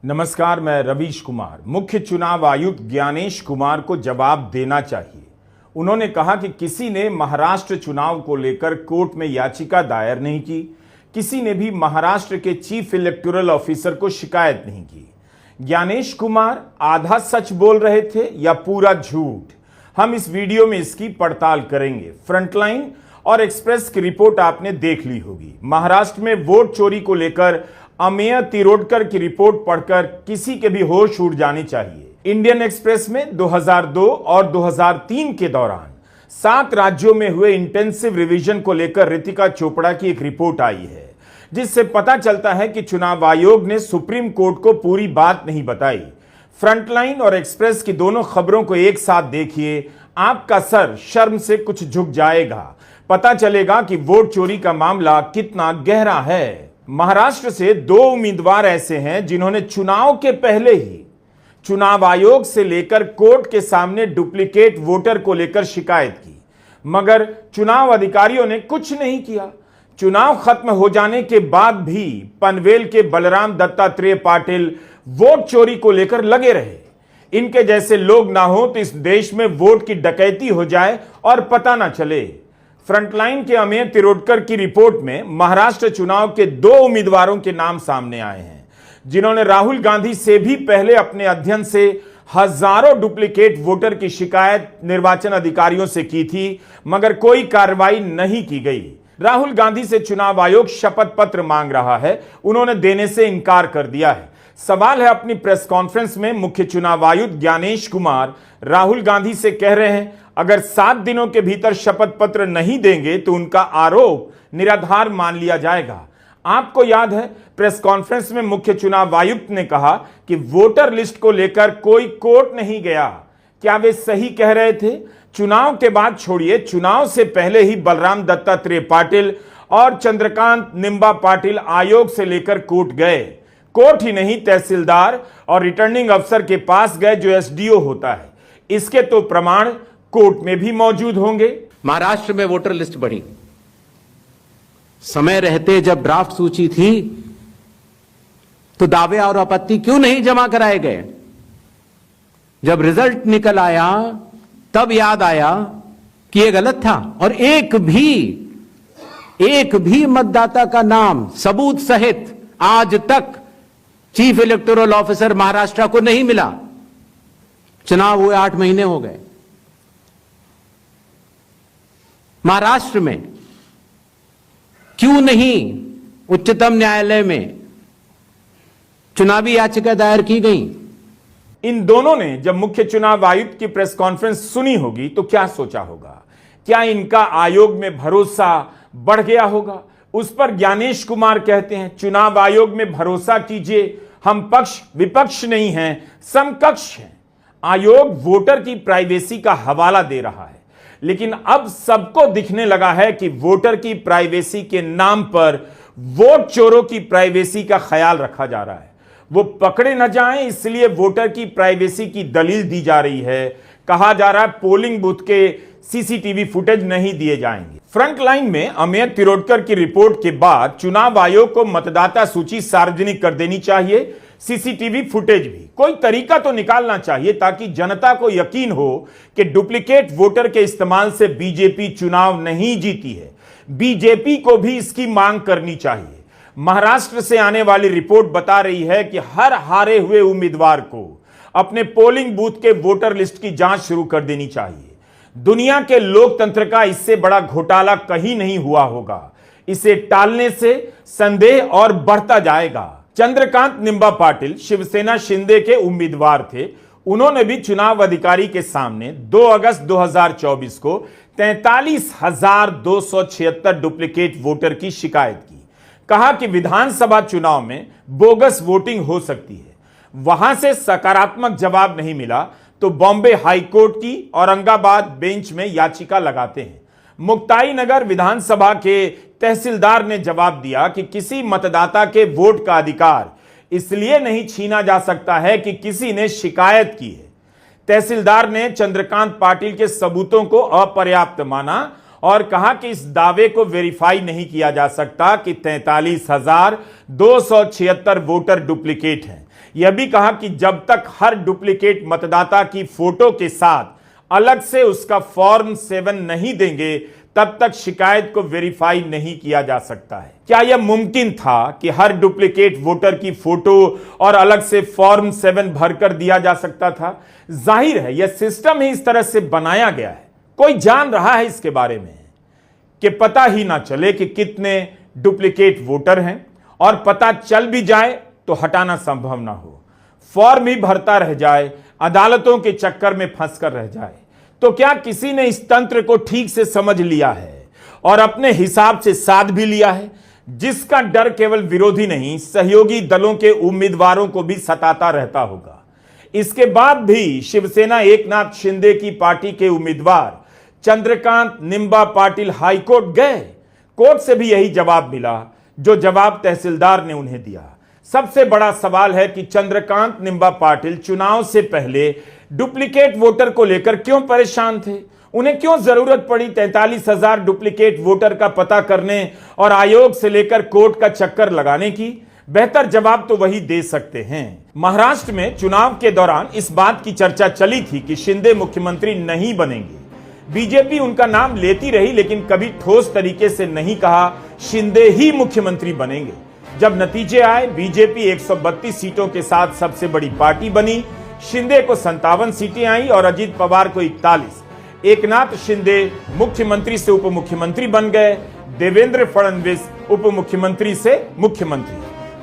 नमस्कार, मैं रवीश कुमार। मुख्य चुनाव आयुक्त ज्ञानेश कुमार को जवाब देना चाहिए। उन्होंने कहा कि किसी ने महाराष्ट्र चुनाव को लेकर कोर्ट में याचिका दायर नहीं की, किसी ने भी महाराष्ट्र के चीफ इलेक्टोरल ऑफिसर को शिकायत नहीं की। ज्ञानेश कुमार आधा सच बोल रहे थे या पूरा झूठ, हम इस वीडियो में इसकी पड़ताल करेंगे। फ्रंटलाइन और एक्सप्रेस की रिपोर्ट आपने देख ली होगी। महाराष्ट्र में वोट चोरी को लेकर अमेय तिरोडकर की रिपोर्ट पढ़कर किसी के भी होश उड़ जाने चाहिए। इंडियन एक्सप्रेस में 2002 और 2003 के दौरान 7 राज्यों में हुए इंटेंसिव रिवीजन को लेकर रितिका चोपड़ा की एक रिपोर्ट आई है, जिससे पता चलता है कि चुनाव आयोग ने सुप्रीम कोर्ट को पूरी बात नहीं बताई। फ्रंटलाइन और एक्सप्रेस की दोनों खबरों को एक साथ देखिए, आपका सर शर्म से कुछ झुक जाएगा। पता चलेगा कि वोट चोरी का मामला कितना गहरा है। महाराष्ट्र से 2 उम्मीदवार ऐसे हैं जिन्होंने चुनाव के पहले ही चुनाव आयोग से लेकर कोर्ट के सामने डुप्लीकेट वोटर को लेकर शिकायत की, मगर चुनाव अधिकारियों ने कुछ नहीं किया। चुनाव खत्म हो जाने के बाद भी पनवेल के बलराम दत्तात्रेय पाटिल वोट चोरी को लेकर लगे रहे। इनके जैसे लोग ना हो तो इस देश में वोट की डकैती हो जाए और पता ना चले। फ्रंटलाइन के अमेय तिरोडकर की रिपोर्ट में महाराष्ट्र चुनाव के 2 उम्मीदवारों के नाम सामने आए हैं, जिन्होंने राहुल गांधी से भी पहले अपने अध्ययन से हजारों डुप्लीकेट वोटर की शिकायत निर्वाचन अधिकारियों से की थी, मगर कोई कार्रवाई नहीं की गई। राहुल गांधी से चुनाव आयोग शपथ पत्र मांग रहा है, उन्होंने देने से इनकार कर दिया है। सवाल है, अपनी प्रेस कॉन्फ्रेंस में मुख्य चुनाव आयुक्त ज्ञानेश कुमार राहुल गांधी से कह रहे हैं अगर 7 दिनों के भीतर शपथ पत्र नहीं देंगे तो उनका आरोप निराधार मान लिया जाएगा। आपको याद है, प्रेस कॉन्फ्रेंस में मुख्य चुनाव आयुक्त ने कहा कि वोटर लिस्ट को लेकर कोई कोर्ट नहीं गया। क्या वे सही कह रहे थे? चुनाव के बाद छोड़िए, चुनाव से पहले ही बलराम दत्तात्रेय पाटिल और चंद्रकांत निंबा पाटिल आयोग से लेकर कोर्ट गए। कोर्ट ही नहीं, तहसीलदार और रिटर्निंग अफसर के पास गए, जो एसडीओ होता है। इसके तो प्रमाण कोर्ट में भी मौजूद होंगे। महाराष्ट्र में वोटर लिस्ट बढ़ी, समय रहते जब ड्राफ्ट सूची थी तो दावे और आपत्ति क्यों नहीं जमा कराए गए? जब रिजल्ट निकल आया तब याद आया कि यह गलत था और एक भी मतदाता का नाम सबूत सहित आज तक चीफ इलेक्टोरल ऑफिसर महाराष्ट्र को नहीं मिला। चुनाव हुए 8 महीने हो गए। महाराष्ट्र में क्यों नहीं उच्चतम न्यायालय में चुनावी याचिका दायर की गई? इन दोनों ने जब मुख्य चुनाव आयुक्त की प्रेस कॉन्फ्रेंस सुनी होगी तो क्या सोचा होगा? क्या इनका आयोग में भरोसा बढ़ गया होगा? उस पर ज्ञानेश कुमार कहते हैं, चुनाव आयोग में भरोसा कीजिए, हम पक्ष विपक्ष नहीं हैं, समकक्ष हैं। आयोग वोटर की प्राइवेसी का हवाला दे रहा है, लेकिन अब सबको दिखने लगा है कि वोटर की प्राइवेसी के नाम पर वोट चोरों की प्राइवेसी का ख्याल रखा जा रहा है। वो पकड़े न जाएं, इसलिए वोटर की प्राइवेसी की दलील दी जा रही है। कहा जा रहा है पोलिंग बूथ के सीसीटीवी फुटेज नहीं दिए जाएंगे। फ्रंटलाइन में अमेय तिरोडकर की रिपोर्ट के बाद चुनाव आयोग को मतदाता सूची सार्वजनिक कर देनी चाहिए, सीसीटीवी फुटेज भी। कोई तरीका तो निकालना चाहिए ताकि जनता को यकीन हो कि डुप्लीकेट वोटर के इस्तेमाल से बीजेपी चुनाव नहीं जीती है। बीजेपी को भी इसकी मांग करनी चाहिए। महाराष्ट्र से आने वाली रिपोर्ट बता रही है कि हर हारे हुए उम्मीदवार को अपने पोलिंग बूथ के वोटर लिस्ट की जांच शुरू कर देनी चाहिए। दुनिया के लोकतंत्र का इससे बड़ा घोटाला कहीं नहीं हुआ होगा। इसे टालने से संदेह और बढ़ता जाएगा। चंद्रकांत निंबा पाटिल शिवसेना शिंदे के उम्मीदवार थे। उन्होंने भी चुनाव अधिकारी के सामने 2 अगस्त 2024 को 43,276 डुप्लीकेट वोटर की शिकायत की। कहा कि विधानसभा चुनाव में बोगस वोटिंग हो सकती है। वहां से सकारात्मक जवाब नहीं मिला तो बॉम्बे हाईकोर्ट की औरंगाबाद बेंच में याचिका लगाते हैं। मुक्ताई नगर विधानसभा के तहसीलदार ने जवाब दिया कि किसी मतदाता के वोट का अधिकार इसलिए नहीं छीना जा सकता है कि किसी ने शिकायत की है। तहसीलदार ने चंद्रकांत पाटिल के सबूतों को अपर्याप्त माना और कहा कि इस दावे को वेरीफाई नहीं किया जा सकता कि 43,276 वोटर डुप्लीकेट हैं। यह भी कहा कि जब तक हर डुप्लीकेट मतदाता की फोटो के साथ अलग से उसका फॉर्म 7 नहीं देंगे तब तक शिकायत को वेरीफाई नहीं किया जा सकता है। क्या यह मुमकिन था कि हर डुप्लीकेट वोटर की फोटो और अलग से फॉर्म 7 भरकर दिया जा सकता था? जाहिर है यह सिस्टम ही इस तरह से बनाया गया है। कोई जान रहा है इसके बारे में कि पता ही ना चले कि कितने डुप्लीकेट वोटर हैं, और पता चल भी जाए तो हटाना संभव ना हो, फॉर्म ही भरता रह जाए, अदालतों के चक्कर में फंसकर रह जाए। तो क्या किसी ने इस तंत्र को ठीक से समझ लिया है और अपने हिसाब से साध भी लिया है, जिसका डर केवल विरोधी नहीं सहयोगी दलों के उम्मीदवारों को भी सताता रहता होगा? इसके बाद भी शिवसेना एकनाथ शिंदे की पार्टी के उम्मीदवार चंद्रकांत निंबा पाटिल हाईकोर्ट गए। कोर्ट से भी यही जवाब मिला जो जवाब तहसीलदार ने उन्हें दिया। सबसे बड़ा सवाल है कि चंद्रकांत निंबा पाटिल चुनाव से पहले डुप्लीकेट वोटर को लेकर क्यों परेशान थे? उन्हें क्यों जरूरत पड़ी 43,000 डुप्लीकेट वोटर का पता करने और आयोग से लेकर कोर्ट का चक्कर लगाने की? बेहतर जवाब तो वही दे सकते हैं। महाराष्ट्र में चुनाव के दौरान इस बात की चर्चा चली थी कि शिंदे मुख्यमंत्री नहीं बनेंगे। बीजेपी उनका नाम लेती रही, लेकिन कभी ठोस तरीके से नहीं कहा शिंदे ही मुख्यमंत्री बनेंगे। जब नतीजे आए, बीजेपी 132 सीटों के साथ सबसे बड़ी पार्टी बनी, शिंदे को 57 सीटें आई और अजीत पवार को 41। एकनाथ शिंदे मुख्यमंत्री से उप मुख्यमंत्री बन गए, देवेंद्र फडणवीस उप मुख्यमंत्री से मुख्यमंत्री।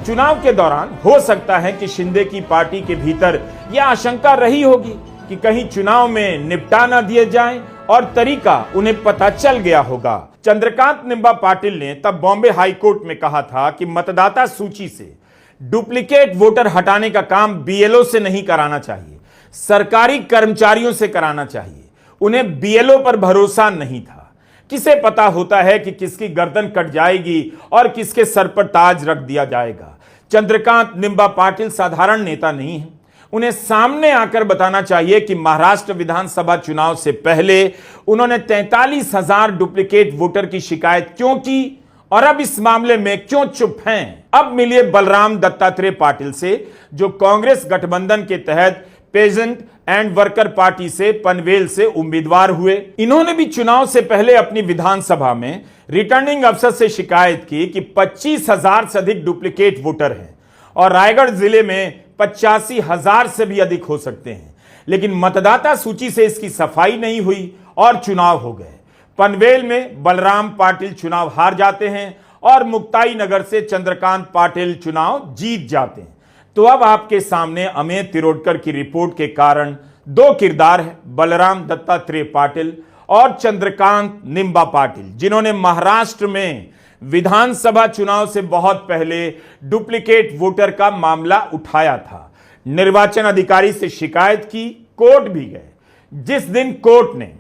चुनाव के दौरान हो सकता है कि शिंदे की पार्टी के भीतर यह आशंका रही होगी कि कहीं चुनाव में निपटा न दिए जाएं, और तरीका उन्हें पता चल गया होगा। चंद्रकांत निंबा पाटिल ने तब बॉम्बे हाई कोर्ट में कहा था कि मतदाता सूची से डुप्लीकेट वोटर हटाने का काम बीएलओ से नहीं कराना चाहिए, सरकारी कर्मचारियों से कराना चाहिए। उन्हें बीएलओ पर भरोसा नहीं था। किसे पता होता है कि किसकी गर्दन कट जाएगी और किसके सर पर ताज रख दिया जाएगा। चंद्रकांत निंबा पाटिल साधारण नेता नहीं है। उन्हें सामने आकर बताना चाहिए कि महाराष्ट्र विधानसभा चुनाव से पहले उन्होंने 43,000 डुप्लीकेट वोटर की शिकायत क्यों की और अब इस मामले में क्यों चुप हैं। अब मिलिए बलराम दत्तात्रेय पाटिल से, जो कांग्रेस गठबंधन के तहत पेजेंट एंड वर्कर पार्टी से पनवेल से उम्मीदवार हुए। इन्होंने भी चुनाव से पहले अपनी विधानसभा में रिटर्निंग अफसर से शिकायत की कि 25,000 से अधिक डुप्लीकेट वोटर हैं और रायगढ़ जिले में 85,000 से भी अधिक हो सकते हैं। लेकिन मतदाता सूची से इसकी सफाई नहीं हुई और चुनाव हो गए। पनवेल में बलराम पाटिल चुनाव हार जाते हैं और मुक्ताई नगर से चंद्रकांत पाटिल चुनाव जीत जाते हैं। तो अब आपके सामने अमित तिरोडकर की रिपोर्ट के कारण दो किरदार हैं, बलराम दत्तात्रेय पाटिल और चंद्रकांत निंबा पाटिल, जिन्होंने महाराष्ट्र में विधानसभा चुनाव से बहुत पहले डुप्लीकेट वोटर का मामला उठाया था। निर्वाचन अधिकारी से शिकायत की, कोर्ट भी गए। जिस दिन कोर्ट ने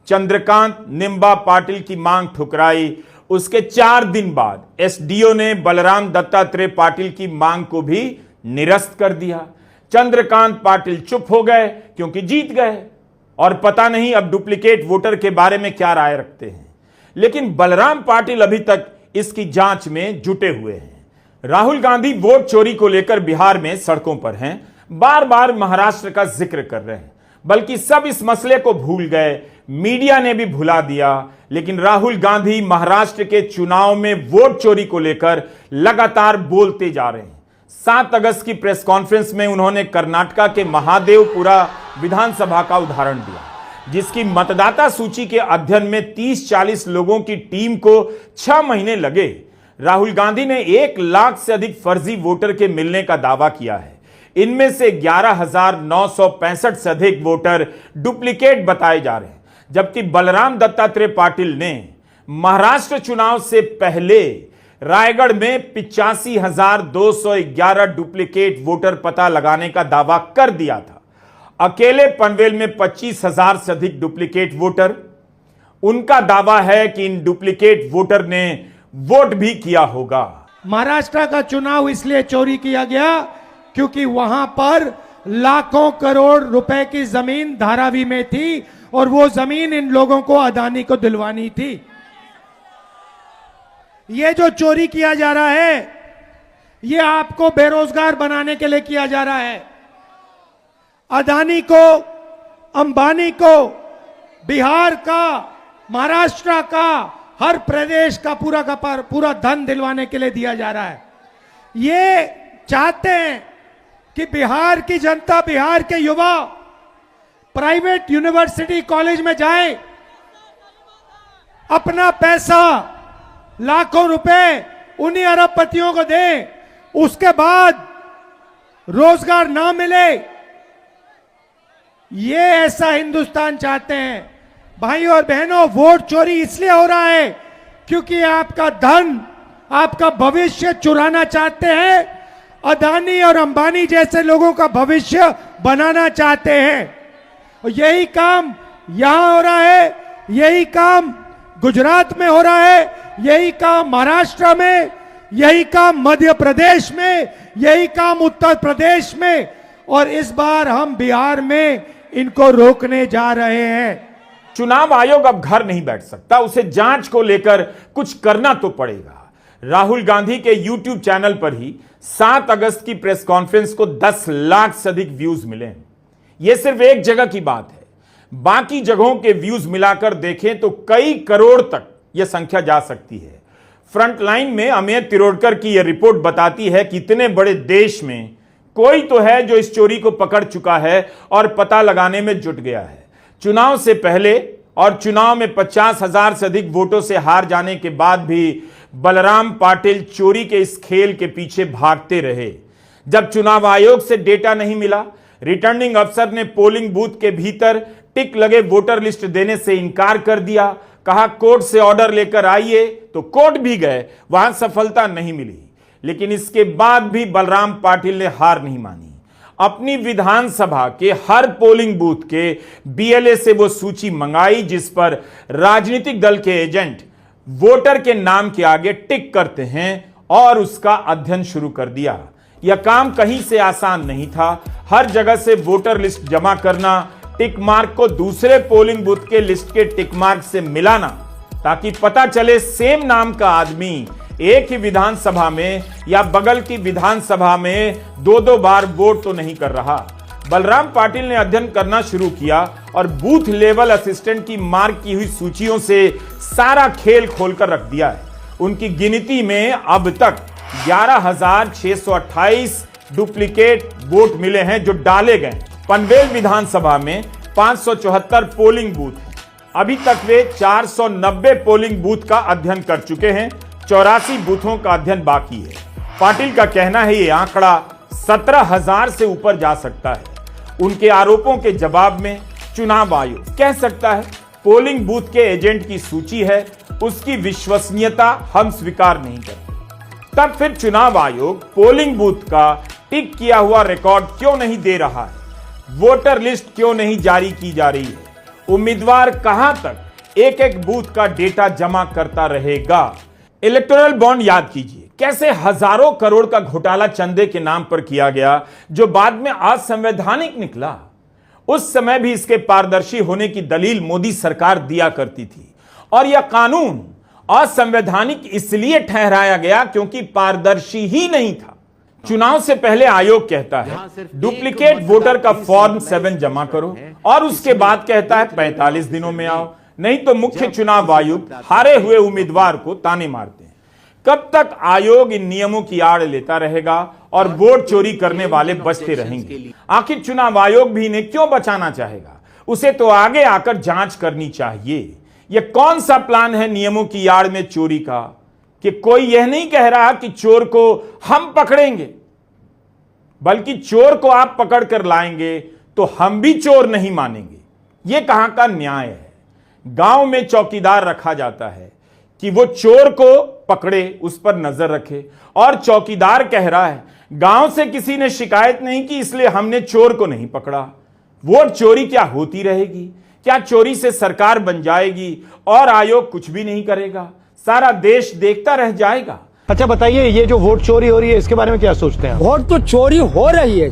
चंद्रकांत निंबा पाटिल की मांग ठुकराई, उसके 4 दिन बाद एसडीओ ने बलराम दत्तात्रेय पाटिल की मांग को भी निरस्त कर दिया। चंद्रकांत पाटिल चुप हो गए क्योंकि जीत गए और पता नहीं अब डुप्लीकेट वोटर के बारे में क्या राय रखते हैं। लेकिन बलराम पाटिल अभी तक इसकी जांच में जुटे हुए हैं। राहुल गांधी वोट चोरी को लेकर बिहार में सड़कों पर हैं, बार बार महाराष्ट्र का जिक्र कर रहे हैं, बल्कि सब इस मसले को भूल गए, मीडिया ने भी भुला दिया। लेकिन राहुल गांधी महाराष्ट्र के चुनाव में वोट चोरी को लेकर लगातार बोलते जा रहे हैं। 7 अगस्त की प्रेस कॉन्फ्रेंस में उन्होंने कर्नाटका के महादेवपुरा विधानसभा का उदाहरण दिया, जिसकी मतदाता सूची के अध्ययन में 30-40 लोगों की टीम को 6 महीने लगे। राहुल गांधी ने 1 लाख से अधिक फर्जी वोटर के मिलने का दावा किया है। इनमें से 11,965 से अधिक वोटर डुप्लीकेट बताए जा रहे हैं, जबकि बलराम दत्तात्रेय पाटिल ने महाराष्ट्र चुनाव से पहले रायगढ़ में 85,211 डुप्लीकेट वोटर पता लगाने का दावा कर दिया था। अकेले पनवेल में 25,000 से अधिक डुप्लीकेट वोटर। उनका दावा है कि इन डुप्लीकेट वोटर ने वोट भी किया होगा। महाराष्ट्र का चुनाव इसलिए चोरी किया गया क्योंकि वहां पर लाखों करोड़ रुपए की जमीन धारावी में थी और वो जमीन इन लोगों को अदानी को दिलवानी थी। ये जो चोरी किया जा रहा है, ये आपको बेरोजगार बनाने के लिए किया जा रहा है। अदानी को, अंबानी को बिहार का, महाराष्ट्र का, हर प्रदेश का पूरा धन दिलवाने के लिए दिया जा रहा है। ये चाहते हैं कि बिहार की जनता, बिहार के युवा प्राइवेट यूनिवर्सिटी कॉलेज में जाए, अपना पैसा लाखों रुपए उन्हीं अरबपतियों को दे, उसके बाद रोजगार ना मिले। ये ऐसा हिंदुस्तान चाहते हैं। भाइयों और बहनों, वोट चोरी इसलिए हो रहा है क्योंकि आपका धन, आपका भविष्य चुराना चाहते हैं। अदानी और अंबानी जैसे लोगों का भविष्य बनाना चाहते हैं। और यही काम यहां हो रहा है, यही काम गुजरात में हो रहा है, यही काम महाराष्ट्र में, यही काम मध्य प्रदेश में, यही काम उत्तर प्रदेश में, और इस बार हम बिहार में इनको रोकने जा रहे हैं। चुनाव आयोग अब घर नहीं बैठ सकता, उसे जांच को लेकर कुछ करना तो पड़ेगा। राहुल गांधी के YouTube चैनल पर ही 7 अगस्त की प्रेस कॉन्फ्रेंस को 10 लाख से अधिक व्यूज मिले हैं। यह सिर्फ एक जगह की बात है, बाकी जगहों के व्यूज मिलाकर देखें तो कई करोड़ तक यह संख्या जा सकती है। फ्रंटलाइन में अमेय तिरोडकर की यह रिपोर्ट बताती है कि इतने बड़े देश में कोई तो है जो इस चोरी को पकड़ चुका है और पता लगाने में जुट गया है। चुनाव से पहले और चुनाव में 50,000 से अधिक वोटों से हार जाने के बाद भी बलराम पाटिल चोरी के इस खेल के पीछे भागते रहे। जब चुनाव आयोग से डेटा नहीं मिला, रिटर्निंग अफसर ने पोलिंग बूथ के भीतर टिक लगे वोटर लिस्ट देने से इनकार कर दिया। कहा कोर्ट से ऑर्डर लेकर आइए, तो कोर्ट भी गए, वहां सफलता नहीं मिली। लेकिन इसके बाद भी बलराम पाटिल ने हार नहीं मानी। अपनी विधानसभा के हर पोलिंग बूथ के बीएलए से वो सूची मंगाई जिस पर राजनीतिक दल के एजेंट वोटर के नाम के आगे टिक करते हैं और उसका अध्ययन शुरू कर दिया। यह काम कहीं से आसान नहीं था। हर जगह से वोटर लिस्ट जमा करना, टिक मार्क को दूसरे पोलिंग बूथ के लिस्ट के टिक मार्क से मिलाना, ताकि पता चले सेम नाम का आदमी एक ही विधानसभा में या बगल की विधानसभा में 2-2 बार वोट तो नहीं कर रहा। बलराम पाटिल ने अध्ययन करना शुरू किया और बूथ लेवल असिस्टेंट की मार्क की हुई सूचियों से सारा खेल खोलकर रख दिया है। उनकी गिनती में अब तक 11,628 डुप्लीकेट वोट मिले हैं जो डाले गए। पनवेल विधानसभा में 574 पोलिंग बूथ हैं। अभी तक वे 490 पोलिंग बूथ का अध्ययन कर चुके हैं। 84 बूथों का अध्ययन बाकी है। पाटिल का कहना है ये आंकड़ा 17,000 से ऊपर जा सकता है। उनके आरोपों के जवाब में चुनाव आयोग कह सकता है पोलिंग बूथ के एजेंट की सूची है, उसकी विश्वसनीयता हम स्वीकार नहीं करते। तब फिर चुनाव आयोग पोलिंग बूथ का टिक किया हुआ रिकॉर्ड क्यों नहीं दे रहा है? वोटर लिस्ट क्यों नहीं जारी की जा रही है? उम्मीदवार कहां तक एक एक बूथ का डेटा जमा करता रहेगा? इलेक्टोरल बॉन्ड याद कीजिए, कैसे हजारों करोड़ का घोटाला चंदे के नाम पर किया गया, जो बाद में असंवैधानिक निकला। उस समय भी इसके पारदर्शी होने की दलील मोदी सरकार दिया करती थी, और यह कानून असंवैधानिक इसलिए ठहराया गया क्योंकि पारदर्शी ही नहीं था। चुनाव से पहले आयोग कहता है डुप्लीकेट वोटर का फॉर्म 7 जमा करो, और उसके बाद कहता है 45 दिनों में आओ, नहीं तो मुख्य चुनाव आयुक्त हारे हुए उम्मीदवार को ताने मारते हैं। कब तक आयोग इन नियमों की आड़ लेता रहेगा और वोट चोरी करने वाले बचते रहेंगे? आखिर चुनाव आयोग भी इन्हें क्यों बचाना चाहेगा? उसे तो आगे आकर जांच करनी चाहिए। यह कौन सा प्लान है नियमों की आड़ में चोरी का, कि कोई यह नहीं कह रहा कि चोर को हम पकड़ेंगे, बल्कि चोर को आप पकड़ कर लाएंगे तो हम भी चोर नहीं मानेंगे। यह कहां का न्याय है? गांव में चौकीदार रखा जाता है कि वो चोर को पकड़े, उस पर नजर रखे, और चौकीदार कह रहा है गांव से किसी ने शिकायत नहीं की इसलिए हमने चोर को नहीं पकड़ा। वोट चोरी क्या होती रहेगी? क्या चोरी से सरकार बन जाएगी और आयोग कुछ भी नहीं करेगा? सारा देश देखता रह जाएगा। अच्छा बताइए, ये जो वोट चोरी हो रही है इसके बारे में क्या सोचते हैं? वोट तो चोरी हो रही है।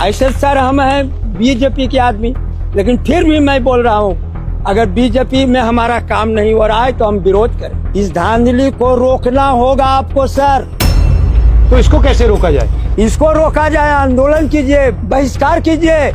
ऐसे सर हम हैं बीजेपी के आदमी, लेकिन फिर भी मैं बोल रहा हूँ अगर बीजेपी में हमारा काम नहीं हो रहा है तो हम विरोध करें। इस धांधली को रोकना होगा आपको सर। तो इसको कैसे रोका जाए? इसको रोका जाए, आंदोलन कीजिए, बहिष्कार कीजिए।